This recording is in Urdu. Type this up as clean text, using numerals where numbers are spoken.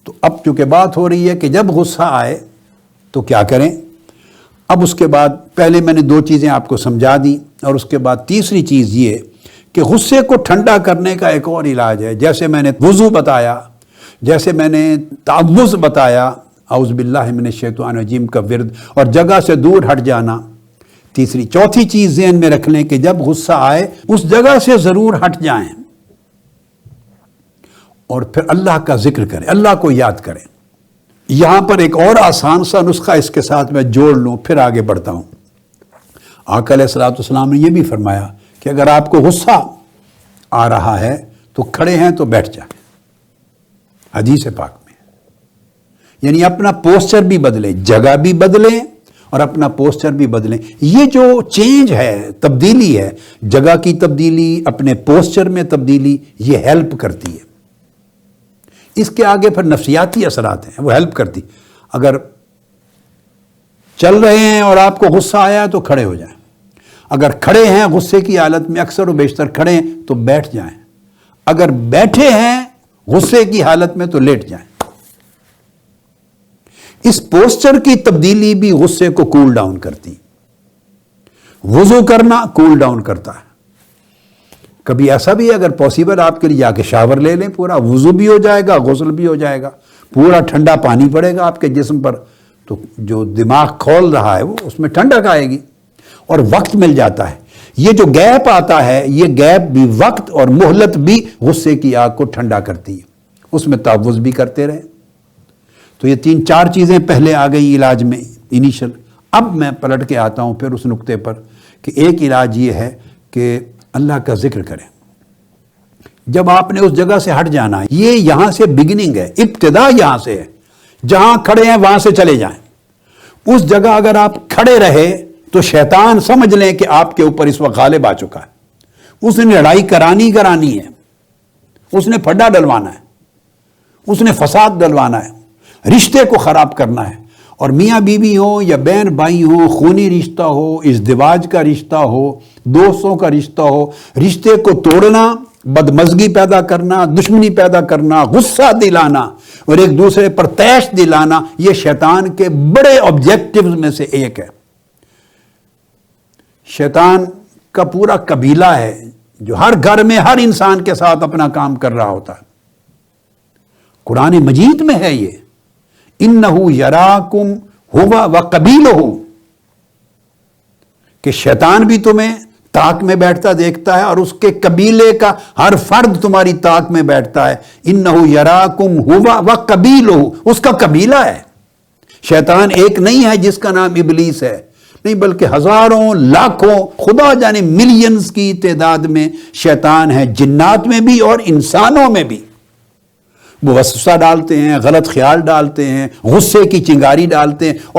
تو اب چونکہ بات ہو رہی ہے کہ جب غصہ آئے تو کیا کریں. اب اس کے بعد پہلے میں نے 2 چیزیں آپ کو سمجھا دی، اور اس کے بعد تیسری چیز یہ کہ غصے کو ٹھنڈا کرنے کا ایک اور علاج ہے. جیسے میں نے وضو بتایا، جیسے میں نے تعوذ بتایا، اعوذ باللہ من الشیطان الرجیم کا ورد اور جگہ سے دور ہٹ جانا. چوتھی چیز ذہن میں رکھ لیں کہ جب غصہ آئے اس جگہ سے ضرور ہٹ جائیں اور پھر اللہ کا ذکر کریں، اللہ کو یاد کریں. یہاں پر ایک اور آسان سا نسخہ اس کے ساتھ میں جوڑ لوں، پھر آگے بڑھتا ہوں. آقا علیہ الصلوۃ والسلام نے یہ بھی فرمایا کہ اگر آپ کو غصہ آ رہا ہے تو کھڑے ہیں تو بیٹھ جائیں. حدیث پاک میں یعنی اپنا پوسچر بھی بدلیں، جگہ بھی بدلیں اور اپنا پوسچر بھی بدلیں. یہ جو چینج ہے، تبدیلی ہے، جگہ کی تبدیلی، اپنے پوسچر میں تبدیلی، یہ ہیلپ کرتی ہے. اس کے آگے پھر نفسیاتی اثرات ہیں، وہ ہیلپ کرتی. اگر چل رہے ہیں اور آپ کو غصہ آیا تو کھڑے ہو جائیں. اگر کھڑے ہیں غصے کی حالت میں، اکثر و بیشتر کھڑے ہیں تو بیٹھ جائیں. اگر بیٹھے ہیں غصے کی حالت میں تو لیٹ جائیں. اس پوسچر کی تبدیلی بھی غصے کو کول ڈاؤن کرتی. وضو کرنا کول ڈاؤن کرتا ہے. کبھی ایسا بھی ہے اگر پاسبل آپ کے لیے جا کے شاور لے لیں، پورا وضو بھی ہو جائے گا، غسل بھی ہو جائے گا، پورا ٹھنڈا پانی پڑے گا آپ کے جسم پر، تو جو دماغ کھول رہا ہے وہ اس میں ٹھنڈک آئے گی اور وقت مل جاتا ہے. یہ جو گیپ آتا ہے، یہ گیپ بھی وقت اور مہلت بھی غصے کی آگ کو ٹھنڈا کرتی ہے. اس میں تعوذ بھی کرتے رہیں. تو یہ 3-4 چیزیں پہلے آ گئی علاج میں انیشل. اب میں پلٹ کے آتا ہوں پھر اس نقطے پر کہ ایک علاج یہ ہے کہ اللہ کا ذکر کریں. جب آپ نے اس جگہ سے ہٹ جانا ہے، یہ یہاں سے بگننگ ہے، ابتدا یہاں سے ہے. جہاں کھڑے ہیں وہاں سے چلے جائیں. اس جگہ اگر آپ کھڑے رہے تو شیطان سمجھ لیں کہ آپ کے اوپر اس وقت غالب آ چکا ہے. اس نے لڑائی کرانی ہے، اس نے پھڈا ڈلوانا ہے، اس نے فساد ڈلوانا ہے، رشتے کو خراب کرنا ہے. اور میاں بیوی ہو یا بہن بھائی ہو، خونی رشتہ ہو، ازدواج کا رشتہ ہو، دوستوں کا رشتہ ہو، رشتے کو توڑنا، بدمزگی پیدا کرنا، دشمنی پیدا کرنا، غصہ دلانا اور ایک دوسرے پر طیش دلانا، یہ شیطان کے بڑے آبجیکٹیوز میں سے ایک ہے. شیطان کا پورا قبیلہ ہے جو ہر گھر میں ہر انسان کے ساتھ اپنا کام کر رہا ہوتا ہے. قرآن مجید میں ہے یہ، اِنَّهُ يَرَاكُمْ هُوَ وَقَبِيلُهُ، کہ شیطان بھی تمہیں طاق میں بیٹھتا دیکھتا ہے اور اس کے قبیلے کا ہر فرد تمہاری طاق میں بیٹھتا ہے. اِنَّهُ يَرَاكُمْ هُوَ وَقَبِيلُهُ، اس کا قبیلہ ہے. شیطان ایک نہیں ہے جس کا نام ابلیس ہے، نہیں، بلکہ ہزاروں، لاکھوں، خدا جانے ملینز کی تعداد میں شیطان ہے، جنات میں بھی اور انسانوں میں بھی. وہ وسوسہ ڈالتے ہیں، غلط خیال ڈالتے ہیں، غصے کی چنگاری ڈالتے ہیں اور